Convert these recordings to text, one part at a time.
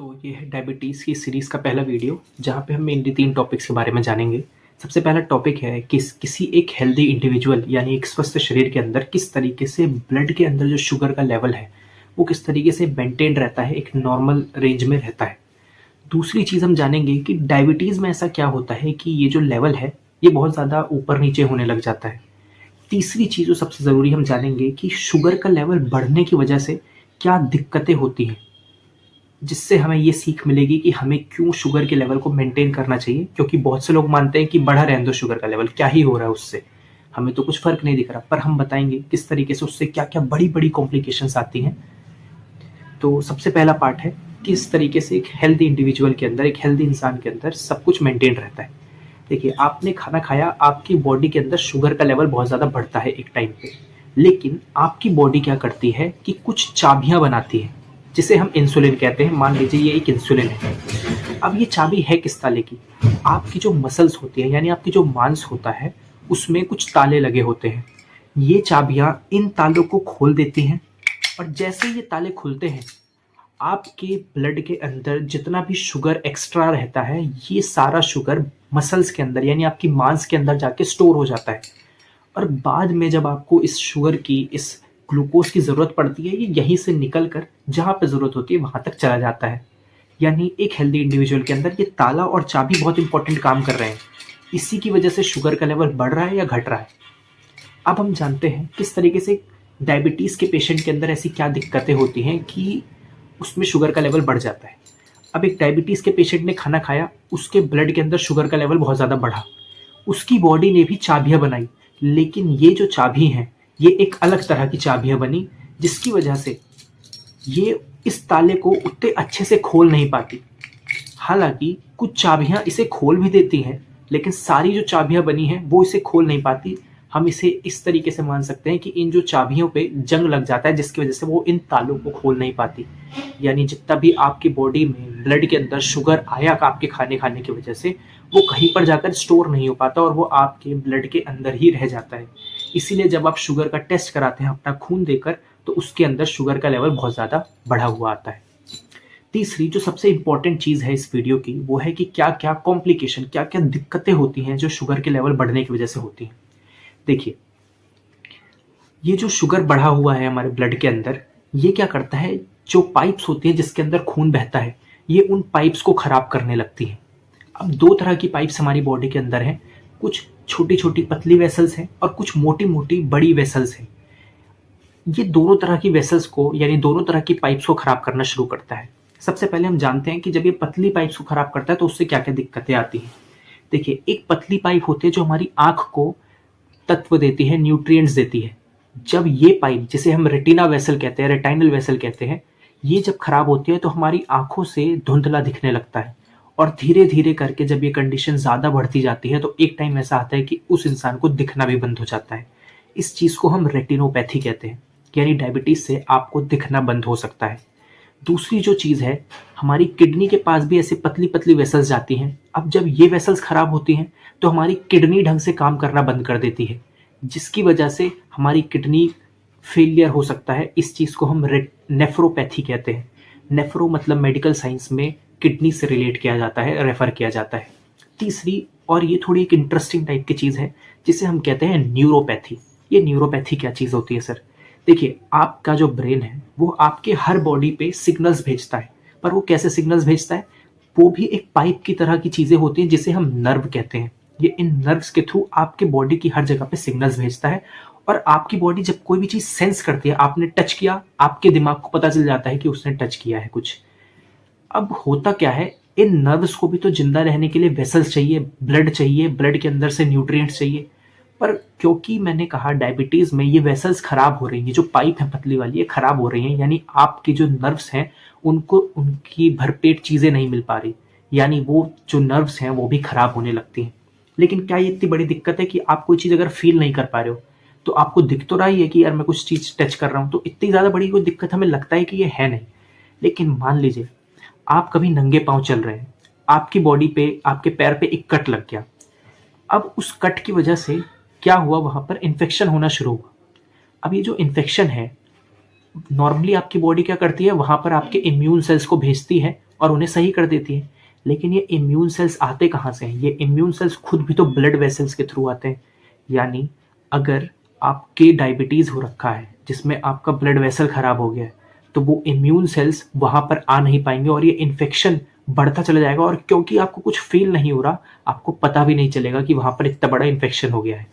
तो ये है डायबिटीज़ की सीरीज़ का पहला वीडियो जहाँ पे हम मेनली 3 टॉपिक्स के बारे में जानेंगे। सबसे पहला टॉपिक है किसी एक हेल्दी इंडिविजुअल यानी एक स्वस्थ शरीर के अंदर किस तरीके से ब्लड के अंदर जो शुगर का लेवल है, वो किस तरीके से मेंटेन रहता है, एक नॉर्मल रेंज में रहता है। दूसरी चीज़ हम जानेंगे कि डायबिटीज़ में ऐसा क्या होता है कि ये जो लेवल है, ये बहुत ज़्यादा ऊपर-नीचे होने लग जाता है। तीसरी चीज़ जो सबसे ज़रूरी हम जानेंगे कि शुगर का लेवल बढ़ने की वजह से क्या दिक्कतें होती हैं। जिससे हमें ये सीख मिलेगी कि हमें क्यों शुगर के लेवल को मेंटेन करना चाहिए, क्योंकि बहुत से लोग मानते हैं कि बढ़ा रहने दो शुगर का लेवल, क्या ही हो रहा है उससे, हमें तो कुछ फ़र्क नहीं दिख रहा। पर हम बताएँगे किस तरीके से उससे क्या-क्या बड़ी-बड़ी कॉम्प्लिकेशंस आती हैं। तो सबसे पहला पार्ट है किस तरीके से एक हेल्दी इंडिविजुअल के अंदर, एक हेल्दी इंसान के अंदर सब कुछ मेंटेन रहता है। देखिए, आपने खाना खाया, आपकी बॉडी के अंदर शुगर का लेवल बहुत ज़्यादा बढ़ता है एक टाइम पे। लेकिन आपकी बॉडी क्या करती है कि कुछ चाबियाँ बनाती है, जिसे हम इंसुलिन कहते हैं। मान लीजिए ये एक इंसुलिन है। अब ये चाबी है किस ताले की? आपकी जो मसल्स होती हैं, यानी आपकी जो मांस होता है, उसमें कुछ ताले लगे होते हैं। ये चाबियाँ इन तालों को खोल देती हैं और जैसे ही ये ताले खुलते हैं, आपके ब्लड के अंदर जितना भी शुगर एक्स्ट्रा रहता है, ये सारा शुगर मसल्स के अंदर यानी आपकी मांस के अंदर जाके स्टोर हो जाता है। और बाद में जब आपको इस शुगर की, इस ग्लूकोज की ज़रूरत पड़ती है, ये यहीं से निकल कर जहाँ पे ज़रूरत होती है वहाँ तक चला जाता है। यानी एक हेल्दी इंडिविजुअल के अंदर ये ताला और चाबी बहुत इंपॉर्टेंट काम कर रहे हैं। इसी की वजह से शुगर का लेवल बढ़ रहा है या घट रहा है। अब हम जानते हैं किस तरीके से डायबिटीज़ के पेशेंट के अंदर ऐसी क्या दिक्कतें होती हैं कि उसमें शुगर का लेवल बढ़ जाता है। अब एक डायबिटीज़ के पेशेंट ने खाना खाया, उसके ब्लड के अंदर शुगर का लेवल बहुत ज़्यादा बढ़ा। उसकी बॉडी ने भी चाबियाँ बनाई, लेकिन ये जो चाबी हैं, ये एक अलग तरह की चाबियाँ बनी, जिसकी वजह से ये इस ताले को उतने अच्छे से खोल नहीं पाती। हालाँकि कुछ चाबियाँ इसे खोल भी देती हैं, लेकिन सारी जो चाबियाँ बनी हैं, वो इसे खोल नहीं पाती। हम इसे इस तरीके से मान सकते हैं कि इन जो चाबियों पे जंग लग जाता है, जिसकी वजह से वो इन तालों को खोल नहीं पाती। यानी जितना भी आपकी बॉडी में ब्लड के अंदर शुगर आया आपके खाने की वजह से, वो कहीं पर जाकर स्टोर नहीं हो पाता और वो आपके ब्लड के अंदर ही रह जाता है। इसीलिए जब आप शुगर का टेस्ट कराते हैं अपना खून देकर, तो उसके अंदर शुगर का लेवल बहुत ज़्यादा बढ़ा हुआ आता है। तीसरी जो सबसे इम्पोर्टेंट चीज़ है इस वीडियो की, वो है कि क्या-क्या कॉम्प्लिकेशन, क्या-क्या दिक्कतें होती हैं जो शुगर के लेवल बढ़ने की वजह से होती हैं। देखिए, ये जो शुगर बढ़ा हुआ है हमारे ब्लड के अंदर, ये क्या करता है, जो पाइप्स होती हैं जिसके अंदर खून बहता है, ये उन पाइप्स को खराब करने लगती हैं। अब 2 तरह की पाइप्स हमारी बॉडी के अंदर हैं। कुछ छोटी-छोटी पतली वेसल्स हैं और कुछ मोटी-मोटी बड़ी वेसल्स हैं। ये दोनों तरह की वेसल्स को, यानी दोनों तरह की पाइप्स को खराब करना शुरू करता है। सबसे पहले हम जानते हैं कि जब ये पतली पाइप्स को खराब करता है तो उससे क्या-क्या दिक्कतें आती हैं। देखिए, एक पतली पाइप होती है जो हमारी आँख को तत्व देती है, न्यूट्रिएंट्स देती है। जब ये पाइप, जिसे हम रेटिना वेसल कहते हैं, रेटाइनल वेसल कहते हैं, ये जब खराब होती है तो हमारी आँखों से धुंधला दिखने लगता है। और धीरे-धीरे करके जब ये कंडीशन ज़्यादा बढ़ती जाती है तो एक टाइम ऐसा आता है कि उस इंसान को दिखना भी बंद हो जाता है। इस चीज़ को हम रेटिनोपैथी कहते हैं, यानी डायबिटीज़ से आपको दिखना बंद हो सकता है। दूसरी जो चीज़ है, हमारी किडनी के पास भी ऐसे पतली-पतली वेसल्स जाती हैं। अब जब ये वेसल्स खराब होती हैं, तो हमारी किडनी ढंग से काम करना बंद कर देती है, जिसकी वजह से हमारी किडनी फेलियर हो सकता है। इस चीज़ को हम नेफ्रोपैथी कहते हैं। नेफ्रो मतलब मेडिकल साइंस में किडनी से रिलेट किया जाता है, रेफ़र किया जाता है। तीसरी, और ये थोड़ी एक इंटरेस्टिंग टाइप की चीज़ है, जिसे हम कहते हैं न्यूरोपैथी। ये न्यूरोपैथी क्या चीज़ होती है सर? देखिए, आपका जो ब्रेन है, वो आपके हर बॉडी पे सिग्नल्स भेजता है। पर वो कैसे सिग्नल्स भेजता है? वो भी एक पाइप की तरह की चीज़ें होती हैं, जिसे हम नर्व कहते हैं। ये इन नर्व्स के थ्रू आपके बॉडी की हर जगह पे सिग्नल्स भेजता है और आपकी बॉडी जब कोई भी चीज़ सेंस करती है, आपने टच किया, आपके दिमाग को पता चल जाता है कि उसने टच किया है कुछ। अब होता क्या है, इन नर्व्स को भी तो जिंदा रहने के लिए वेसल्स चाहिए, ब्लड चाहिए, ब्लड के अंदर से न्यूट्रिएंट्स चाहिए। पर क्योंकि मैंने कहा डायबिटीज़ में ये वेसल्स खराब हो रही हैं, जो पाइप है पतली वाली, ये खराब हो रही हैं, यानी आपकी जो नर्व्स हैं, उनको उनकी भरपेट चीज़ें नहीं मिल पा रही, यानी वो जो नर्व्स हैं वो भी खराब होने लगती हैं। लेकिन क्या ये इतनी बड़ी दिक्कत है कि आप कोई चीज़ अगर फील नहीं कर पा रहे हो, तो आपको दिख तो रहा ही है कि यार मैं कुछ चीज़ टच कर रहा हूँ, तो इतनी ज़्यादा बड़ी कोई दिक्कत हमें लगता है कि ये है नहीं। लेकिन मान लीजिए आप कभी नंगे पाँव चल रहे हैं, आपकी बॉडी पे, आपके पैर पे एक कट लग गया। अब उस कट की वजह से क्या हुआ, वहाँ पर इन्फेक्शन होना शुरू हुआ। अब ये जो इन्फेक्शन है, नॉर्मली आपकी बॉडी क्या करती है, वहाँ पर आपके इम्यून सेल्स को भेजती है और उन्हें सही कर देती है। लेकिन ये इम्यून सेल्स आते कहाँ से हैं? ये इम्यून सेल्स खुद भी तो ब्लड वेसल्स के थ्रू आते हैं। यानी अगर आपके डायबिटीज़ हो रखा है जिसमें आपका ब्लड वेसल खराब हो गया है, तो वो इम्यून सेल्स वहाँ पर आ नहीं पाएंगे और ये इन्फेक्शन बढ़ता चला जाएगा। और क्योंकि आपको कुछ फील नहीं हो रहा, आपको पता भी नहीं चलेगा कि वहाँ पर इतना बड़ा इन्फेक्शन हो गया है।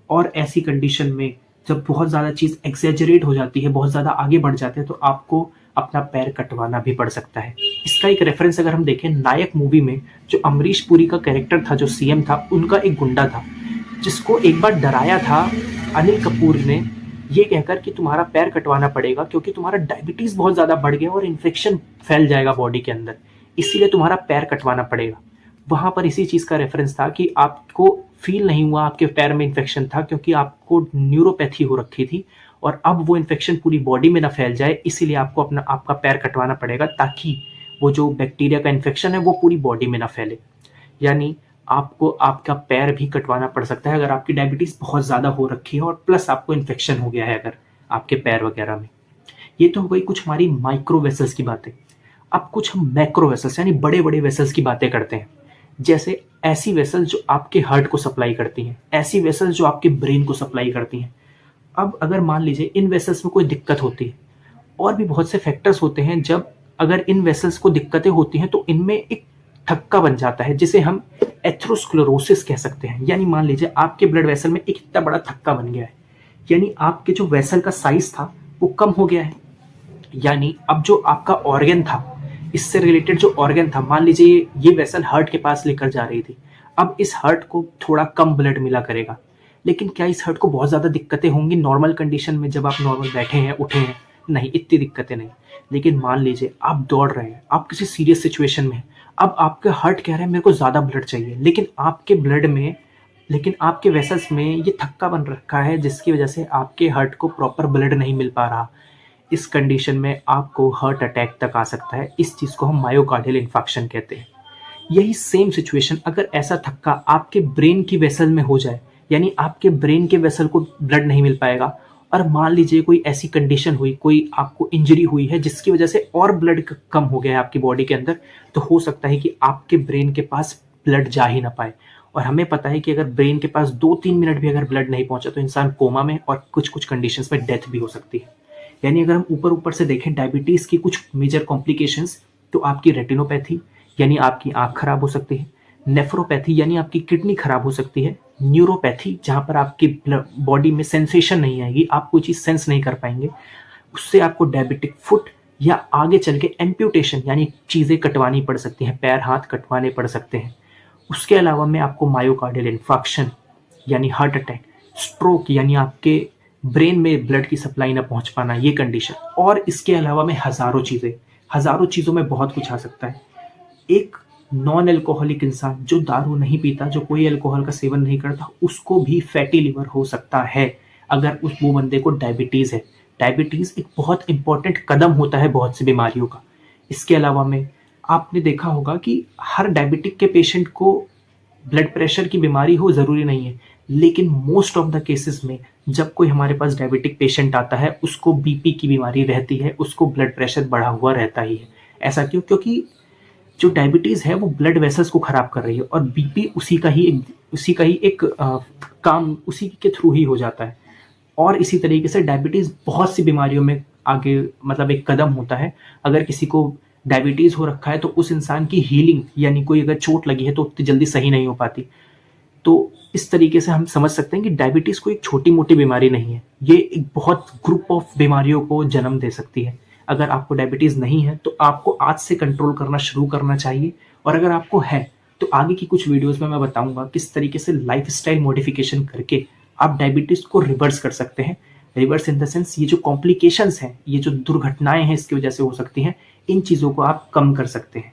और ऐसी कंडीशन में जब बहुत ज़्यादा चीज़ एक्सेजरेट हो जाती है, बहुत ज़्यादा आगे बढ़ जाते हैं, तो आपको अपना पैर कटवाना भी पड़ सकता है। इसका एक रेफरेंस अगर हम देखें, नायक मूवी में जो अमरीश पुरी का कैरेक्टर था, जो सीएम था, उनका एक गुंडा था जिसको एक बार डराया था अनिल कपूर ने, ये कहकर कि तुम्हारा पैर कटवाना पड़ेगा क्योंकि तुम्हारा डायबिटीज़ बहुत ज़्यादा बढ़ गया और इन्फेक्शन फैल जाएगा बॉडी के अंदर, इसीलिए तुम्हारा पैर कटवाना पड़ेगा। वहाँ पर इसी चीज़ का रेफरेंस था कि आपको फील नहीं हुआ आपके पैर में इन्फेक्शन था क्योंकि आपको न्यूरोपैथी हो रखी थी और अब वो इन्फेक्शन पूरी बॉडी में ना फैल जाए, इसीलिए आपको आपका पैर कटवाना पड़ेगा ताकि वो जो बैक्टीरिया का इन्फेक्शन है वो पूरी बॉडी में ना फैले। यानी आपको आपका पैर भी कटवाना पड़ सकता है अगर आपकी डायबिटीज़ बहुत ज़्यादा हो रखी है और प्लस आपको इन्फेक्शन हो गया है अगर आपके पैर वगैरह में। ये तो हो गई कुछ हमारी माइक्रो वेसल्स की बातें। अब कुछ हम मैक्रो वेसल्स यानी बड़े बड़े वेसल्स की बातें करते हैं। जैसे ऐसी वेसल्स जो आपके हार्ट को सप्लाई करती हैं, ऐसी वेसल्स जो आपके ब्रेन को सप्लाई करती हैं। अब अगर मान लीजिए इन वेसल्स में कोई दिक्कत होती है, और भी बहुत से फैक्टर्स होते हैं, जब अगर इन वेसल्स को दिक्कतें होती हैं तो इनमें एक थक्का बन जाता है जिसे हम एथेरोस्क्लेरोसिस कह सकते हैं। यानी मान लीजिए आपके ब्लड वेसल में एक इतना बड़ा थक्का बन गया है, यानी आपके जो वेसल का साइज था वो कम हो गया है। यानी अब जो आपका ऑर्गन था, इससे रिलेटेड जो ऑर्गन था, मान लीजिए ये वेसल हार्ट के पास लेकर जा रही थी, अब इस हार्ट को थोड़ा कम ब्लड मिला करेगा। लेकिन क्या इस हार्ट को बहुत ज़्यादा दिक्कतें होंगी नॉर्मल कंडीशन में जब आप नॉर्मल बैठे हैं, उठे हैं? नहीं, इतनी दिक्कतें नहीं। लेकिन मान लीजिए आप दौड़ रहे हैं, आप किसी सीरियस सिचुएशन में हैं, अब आपका हार्ट कह रहा है मेरे को ज़्यादा ब्लड चाहिए, लेकिन आपके वेसल्स में ये थक्का बन रखा है जिसकी वजह से आपके हार्ट को प्रॉपर ब्लड नहीं मिल पा रहा। इस कंडीशन में आपको हार्ट अटैक तक आ सकता है। इस चीज़ को हम मायोकार्डियल इन्फार्क्शन कहते हैं। यही सेम सिचुएशन अगर ऐसा थक्का आपके ब्रेन की वेसल में हो जाए, यानी आपके ब्रेन के वेसल को ब्लड नहीं मिल पाएगा, और मान लीजिए कोई ऐसी कंडीशन हुई, कोई आपको इंजरी हुई है जिसकी वजह से और ब्लड कम हो गया है आपकी बॉडी के अंदर, तो हो सकता है कि आपके ब्रेन के पास ब्लड जा ही ना पाए। और हमें पता है कि अगर ब्रेन के पास 2-3 मिनट भी अगर ब्लड नहीं पहुंचा तो इंसान कोमा में और कुछ कुछ कंडीशंस में डेथ भी हो सकती है। यानी अगर हम ऊपर ऊपर से देखें डायबिटीज़ की कुछ मेजर कॉम्प्लिकेशंस, तो आपकी रेटिनोपैथी यानी आपकी आँख खराब हो सकती है, नेफ्रोपैथी यानी आपकी किडनी खराब हो सकती है, न्यूरोपैथी जहाँ पर आपकी बॉडी में सेंसेशन नहीं आएगी, आप कोई चीज़ सेंस नहीं कर पाएंगे, उससे आपको डायबिटिक फुट या आगे चल के एम्प्यूटेशन यानी चीज़ें कटवानी पड़ सकती हैं, पैर हाथ कटवाने पड़ सकते हैं। उसके अलावा में आपको मायोकार्डियल इन्फार्क्शन यानी हार्ट अटैक, स्ट्रोक यानी आपके ब्रेन में ब्लड की सप्लाई ना पहुंच पाना, ये कंडीशन, और इसके अलावा में हज़ारों चीज़ों में बहुत कुछ आ सकता है। एक नॉन एल्कोहलिक इंसान जो दारू नहीं पीता, जो कोई अल्कोहल का सेवन नहीं करता, उसको भी फैटी लिवर हो सकता है अगर वो बंदे को डायबिटीज़ है। डायबिटीज़ एक बहुत इंपॉर्टेंट कदम होता है बहुत सी बीमारियों का। इसके अलावा में आपने देखा होगा कि हर डायबिटिक के पेशेंट को ब्लड प्रेशर की बीमारी हो ज़रूरी नहीं है, लेकिन मोस्ट ऑफ द केसेस में जब कोई हमारे पास डायबिटिक पेशेंट आता है उसको बीपी की बीमारी रहती है, उसको ब्लड प्रेशर बढ़ा हुआ रहता ही है। ऐसा क्यों? क्योंकि जो डायबिटीज़ है वो ब्लड वेसल्स को ख़राब कर रही है और बीपी उसी का ही एक काम उसी के थ्रू ही हो जाता है। और इसी तरीके से डायबिटीज़ बहुत सी बीमारियों में आगे मतलब एक कदम होता है। अगर किसी को डायबिटीज़ हो रखा है तो उस इंसान की हीलिंग यानी कोई अगर चोट लगी है तो उतनी जल्दी सही नहीं हो पाती। तो इस तरीके से हम समझ सकते हैं कि डायबिटीज़ कोई छोटी मोटी बीमारी नहीं है, ये एक बहुत ग्रुप ऑफ बीमारियों को जन्म दे सकती है। अगर आपको डायबिटीज़ नहीं है तो आपको आज से कंट्रोल करना शुरू करना चाहिए, और अगर आपको है तो आगे की कुछ वीडियोस में मैं बताऊंगा किस तरीके से लाइफस्टाइल मॉडिफिकेशन करके आप डायबिटीज़ को रिवर्स कर सकते हैं। रिवर्स इन द सेंस ये जो कॉम्प्लिकेशंस हैं, ये जो दुर्घटनाएं हैं इसकी वजह से हो सकती हैं, इन चीज़ों को आप कम कर सकते हैं।